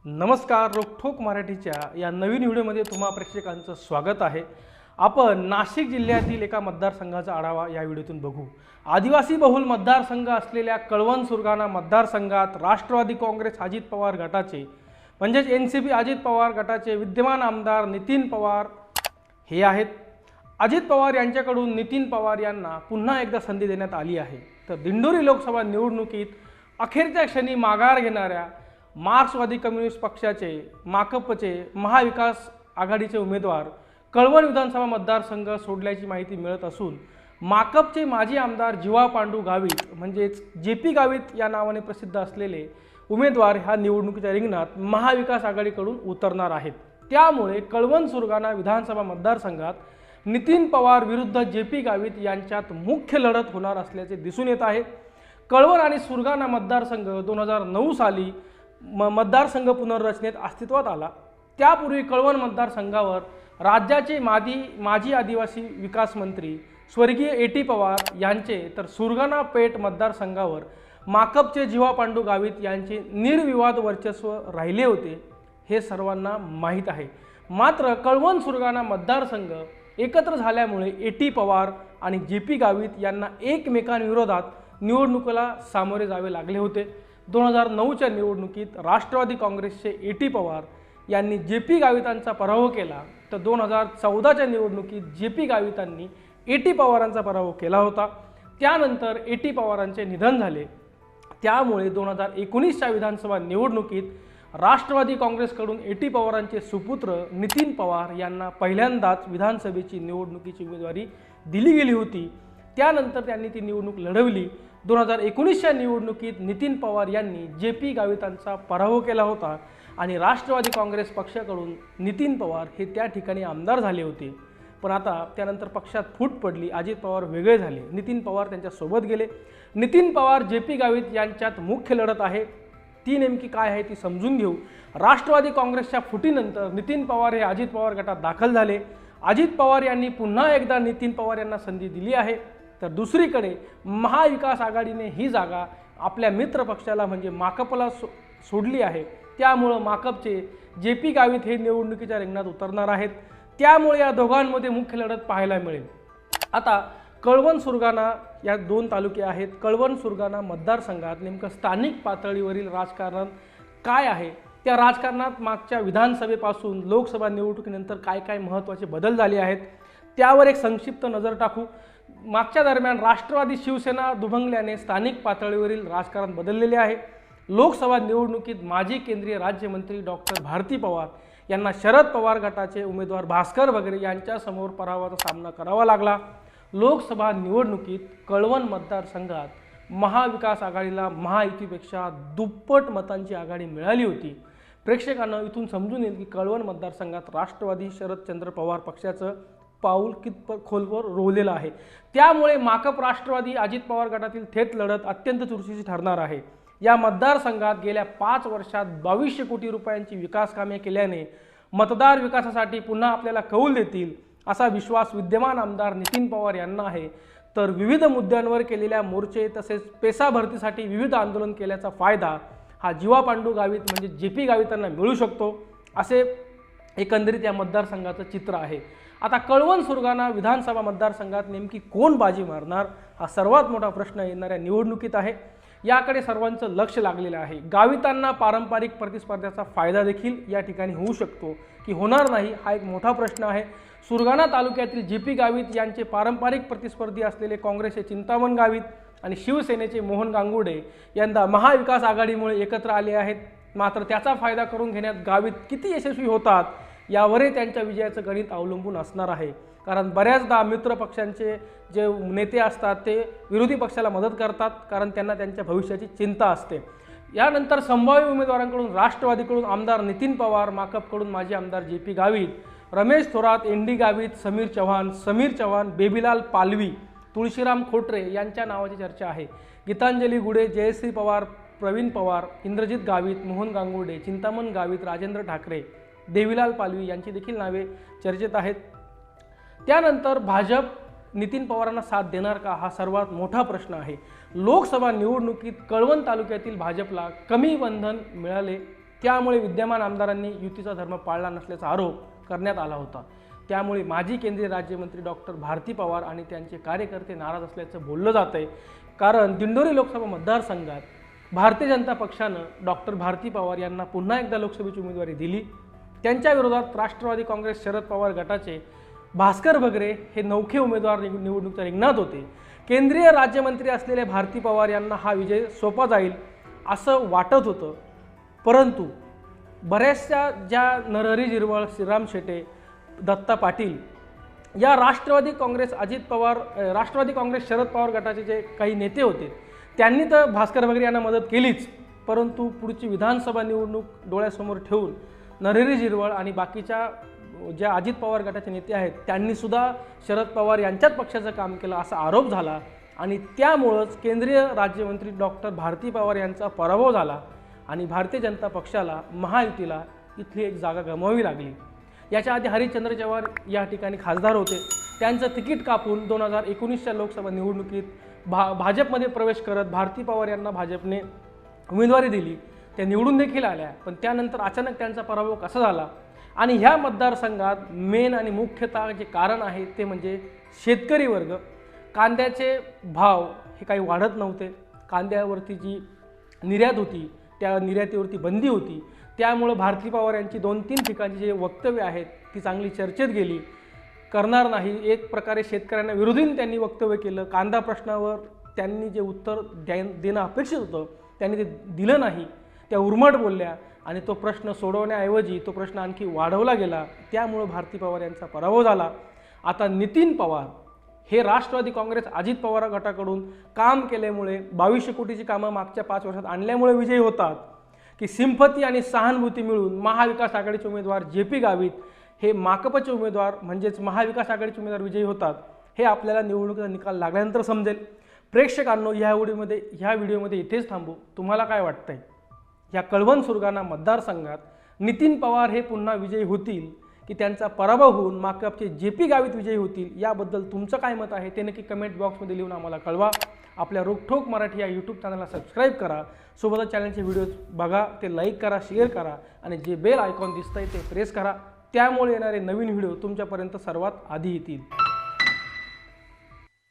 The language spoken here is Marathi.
नमस्कार, रोखोक मराठीच्या या नवीन व्हिडिओमध्ये तुम्हा प्रेक्षकांचं स्वागत आहे। आपण नाशिक जिल्ह्यातील एका मतदारसंघाचा आढावा या व्हिडिओतून बघू। आदिवासी बहुल मतदारसंघ असलेल्या कळवण सुरगाणा मतदारसंघात राष्ट्रवादी काँग्रेस अजित पवार गटाचे म्हणजेच एनसीपी अजित पवार गटाचे विद्यमान आमदार नितीन पवार हे आहेत। अजित पवार यांच्याकडून नितीन पवार यांना पुन्हा एकदा संधी देण्यात आली आहे। तर दिंडोरी लोकसभा निवडणुकीत अखेरच्या क्षणी माघार घेणाऱ्या मार्क्सवादी कम्युनिस्ट पक्षाचे माकपचे महाविकास आघाडीचे उमेदवार कळवण विधानसभा मतदारसंघ सोडल्याची माहिती मिळत असून माकपचे माजी आमदार जीवा पांडू गावित म्हणजेच जेपी गावित या नावाने प्रसिद्ध असलेले उमेदवार ह्या निवडणुकीच्या रिंगणात महाविकास आघाडीकडून उतरणार आहेत। त्यामुळे कळवण सुरगाणा विधानसभा मतदारसंघात नितीन पवार विरुद्ध जेपी गावित यांच्यात मुख्य लढत होणार असल्याचे दिसून येत आहे। कळवण आणि सुरगाणा मतदारसंघ 2009 साली मतदारसंघ पुनर्रचनेत अस्तित्वात आला। त्यापूर्वी कळवण मतदारसंघावर राज्याचे माजी आदिवासी विकास मंत्री स्वर्गीय एटी पवार यांचे तर सुरगाणा पेठ मतदारसंघावर माकपचे जीवा पांडू गावित यांचे निर्विवाद वर्चस्व राहिले होते, हे सर्वांना माहीत आहे। मात्र कळवण सुरगाणा मतदारसंघ एकत्र झाल्यामुळे एटी पवार आणि जेपी गावित यांना एकमेकांविरोधात निवडणुकीला सामोरे जावे लागले होते। 2009च्या निवडणुकीत राष्ट्रवादी काँग्रेसचे एटी पवार यांनी जेपी गावितांचा पराभव केला, तर 2014च्या निवडणुकीत जेपी गावितांनी एटी पवारांचा पराभव केला होता। त्यानंतर एटी पवारांचे निधन झाले। त्यामुळे 2019च्या विधानसभा निवडणुकीत राष्ट्रवादी काँग्रेसकडून एटी पवारांचे सुपुत्र नितीन पवार यांना पहिल्यांदाच विधानसभेची निवडणुकीची उमेदवारी दिली गेली होती। त्यानंतर त्यांनी ती निवडणूक लढवली। 2019च्या निवडणुकीत नितीन पवार यांनी जेपी गावितांचा पराभव केला होता आणि राष्ट्रवादी काँग्रेस पक्षाकडून नितीन पवार हे त्या ठिकाणी आमदार झाले होते। पण आता त्यानंतर पक्षात फूट पडली, अजित पवार वेगळे झाले, नितीन पवार त्यांच्यासोबत गेले। नितीन पवार जेपी गावित यांच्यात मुख्य लढत आहे, ती नेमकी काय आहे ती समजून घेऊ। राष्ट्रवादी काँग्रेसच्या फुटीनंतर नितीन पवार हे अजित पवार गटात दाखल झाले। अजित पवार यांनी पुन्हा एकदा नितीन पवार यांना संधी दिली आहे। तर दुसरीकडे महाविकास आघाडीने ही जागा आपल्या मित्र पक्षाला म्हणजे माकपला सोडली आहे। त्यामुळे माकपचे जेपी गावित हे निवडणुकीच्या रिंगणात उतरणार आहेत। त्यामुळे या दोघांमध्ये मुख्य लढत पाहायला मिळेल। आता कळवण सुरगाणा या दोन तालुके आहेत। कळवण सुरगाणा मतदारसंघात नेमकं स्थानिक पातळीवरील राजकारण काय आहे, त्या राजकारणात मागच्या विधानसभेपासून लोकसभा निवडणुकीनंतर काय काय महत्त्वाचे बदल झाले आहेत त्यावर एक संक्षिप्त नजर टाकू। मागच्या दरम्यान राष्ट्रवादी शिवसेना दुभंगल्याने स्थानिक पातळीवरील राजकारण बदललेले आहे। लोकसभा निवडणुकीत माजी केंद्रीय राज्यमंत्री डॉक्टर भारती पवार यांना शरद पवार गटाचे उमेदवार भास्कर वगैरे यांच्यासमोर पराभवाचा सामना करावा लागला। लोकसभा निवडणुकीत कळवण मतदारसंघात महाविकास आघाडीला महायुतीपेक्षा दुप्पट मतांची आघाडी मिळाली होती। प्रेक्षकांना इथून समजून येईल की कळवण मतदारसंघात राष्ट्रवादी शरदचंद्र पवार पक्षाचं पाऊल कितपत खोलवर रोवलेलं आहे। त्यामुळे माकप राष्ट्रवादी अजित पवार गटातील थेट लढत अत्यंत चुरशीची ठरणार आहे। या मतदारसंघात गेल्या 5 वर्षात 2200 कोटी रुपयांची विकास कामे केल्याने मतदार विकासासाठी पुन्हा आपल्याला कौल देतील असा विश्वास विद्यमान आमदार नितीन पवार यांना आहे। तर विविध मुद्द्यांवर केलेल्या मोर्चे तसेच पेसा भरतीसाठी विविध आंदोलन केल्याचा फायदा हा जीवा पांडू गावित म्हणजे जेपी गावितांना मिळू शकतो, असे एकंदरीत या मतदारसंघाचं चित्र आहे। आता कळवण सुरगाणा विधानसभा मतदारसंघात नेमकी कोण बाजी मारणार हा सर्वात मोठा प्रश्न येणाऱ्या निवडणुकीत आहे। याकडे सर्वांचं लक्ष लागलेलं आहे। गावितांना पारंपरिक प्रतिस्पर्ध्याचा फायदा देखील या ठिकाणी होऊ शकतो की होणार नाही हा एक मोठा प्रश्न आहे। सुरगाणा तालुक्यातील जेपी गावित यांचे पारंपरिक प्रतिस्पर्धी असलेले काँग्रेसचे चिंतामण गावित आणि शिवसेनेचे मोहन गांगुर्डे यंदा महाविकास आघाडीमुळे एकत्र आले आहेत। मात्र त्याचा फायदा करून घेण्यात गावित किती यशस्वी होतात यावरही त्यांच्या विजयाचं गणित अवलंबून असणार आहे। कारण बऱ्याचदा मित्र पक्षांचे जे नेते असतात ते विरोधी पक्षाला मदत करतात, कारण त्यांना त्यांच्या भविष्याची चिंता असते। यानंतर संभाव्य उमेदवारांकडून राष्ट्रवादीकडून आमदार नितीन पवार, माकपकडून माजी आमदार जेपी गावित, रमेश थोरात, एनडी गावित, समीर चव्हाण, बेबीलाल पालवी, तुळशीराम खोटरे यांच्या नावाची चर्चा आहे। गीतांजली गुडे, जयश्री पवार, प्रवीण पवार, इंद्रजित गावित, मोहन गांगुर्डे, चिंतामण गावित, राजेंद्र ठाकरे, देवीलाल पालवी यांची देखील नावे चर्चेत आहेत। त्यानंतर भाजप नितीन पवारांना साथ देणार का हा सर्वात मोठा प्रश्न आहे। लोकसभा निवडणुकीत कळवण तालुक्यातील भाजपला कमी बंधन मिळाले त्यामुळे विद्यमान आमदारांनी युतीचा धर्म पाळला नसल्याचा आरोप करण्यात आला होता। त्यामुळे माजी केंद्रीय राज्यमंत्री डॉक्टर भारती पवार आणि त्यांचे कार्यकर्ते नाराज असल्याचं बोललं जात आहे। कारण दिंडोरी लोकसभा मतदारसंघात भारतीय जनता पक्षानं डॉक्टर भारती पवार यांना पुन्हा एकदा लोकसभेची उमेदवारी दिली। त्यांच्या विरोधात राष्ट्रवादी काँग्रेस शरद पवार गटाचे भास्कर बगरे हे नौखे उमेदवार निवडणुकीच्या रिंगणात होते। केंद्रीय राज्यमंत्री असलेले भारती पवार यांना हा विजय सोपा जाईल असं वाटत होतं, परंतु बऱ्याचशा ज्या नरहरी झिरवळ, श्रीराम शेटे, दत्ता पाटील या राष्ट्रवादी काँग्रेस शरद पवार गटाचे जे काही नेते होते त्यांनी तर भास्कर बगरे यांना मदत केलीच, परंतु पुढची विधानसभा निवडणूक डोळ्यासमोर ठेवून नरहरी झिरवळ आणि बाकीच्या ज्या अजित पवार गटाचे नेते आहेत त्यांनी सुद्धा शरद पवार यांच्याच पक्षाचं काम केलं असा आरोप झाला आणि त्यामुळंच केंद्रीय राज्यमंत्री डॉक्टर भारती पवार यांचा पराभव झाला आणि भारतीय जनता पक्षाला, महायुतीला इथली एक जागा गमवावी लागली। याच्या आधी हरिश्चंद्र चव्हाण या ठिकाणी खासदार होते, त्यांचं तिकीट कापून 2019च्या लोकसभा निवडणुकीत भाजपमध्ये प्रवेश करत भारती पवार यांना भाजपने उमेदवारी दिली। त्या निवडून देखील आल्या, पण त्यानंतर अचानक त्यांचा पराभव कसा झाला आणि ह्या मतदारसंघात मेन आणि मुख्यतः जे कारण आहे ते म्हणजे शेतकरी वर्ग। कांद्याचे भाव हे काही वाढत नव्हते, कांद्यावरती जी निर्यात होती त्या निर्यातीवरती बंदी होती, त्यामुळे भारती पवार यांची 2-3 ठिकाणची जे वक्तव्य आहेत ती चांगली चर्चेत गेली। करणार नाही, एक प्रकारे शेतकऱ्यांना विरोधीने त्यांनी वक्तव्य केलं। कांदा प्रश्नावर त्यांनी जे उत्तर देणं अपेक्षित होतं त्यांनी ते दिलं नाही, त्या उर्मट बोलल्या आणि तो प्रश्न सोडवण्याऐवजी तो प्रश्न आणखी वाढवला गेला, त्यामुळे भारती पवार यांचा पराभव झाला। आता नितीन पवार हे राष्ट्रवादी काँग्रेस अजित पवार गटाकडून काम केल्यामुळे 2200 कोटीची कामं मागच्या 5 वर्षात आणल्यामुळे विजयी होतात की सिंपती आणि सहानुभूती मिळून महाविकास आघाडीचे उमेदवार JP गावित हे माकपचे उमेदवार म्हणजेच महाविकास आघाडीचे उमेदवार विजयी होतात हे आपल्याला निवडणुकीचा निकाल लागल्यानंतर समजेल। प्रेक्षकांनो, ह्या व्हिडिओमध्ये इथेच थांबू। तुम्हाला काय वाटतंय, या कळवण सुरगाणा मतदारसंघात नितीन पवार हे पुन्हा विजयी होतील की त्यांचा पराभव होऊन माकपचे JP गावित विजयी होतील, याबद्दल तुमचं काय मत आहे ते नक्की कमेंट बॉक्समध्ये लिहून आम्हाला कळवा। आपल्या रोकठोक मराठी या यूट्यूब चॅनलला सबस्क्राईब करा, सोबतच चॅनलचे व्हिडिओज बघा, ते लाईक करा, शेअर करा आणि जे बेल आयकॉन दिसतंय ते प्रेस करा, त्यामुळे येणारे नवीन व्हिडिओ तुमच्यापर्यंत सर्वात आधी येतील।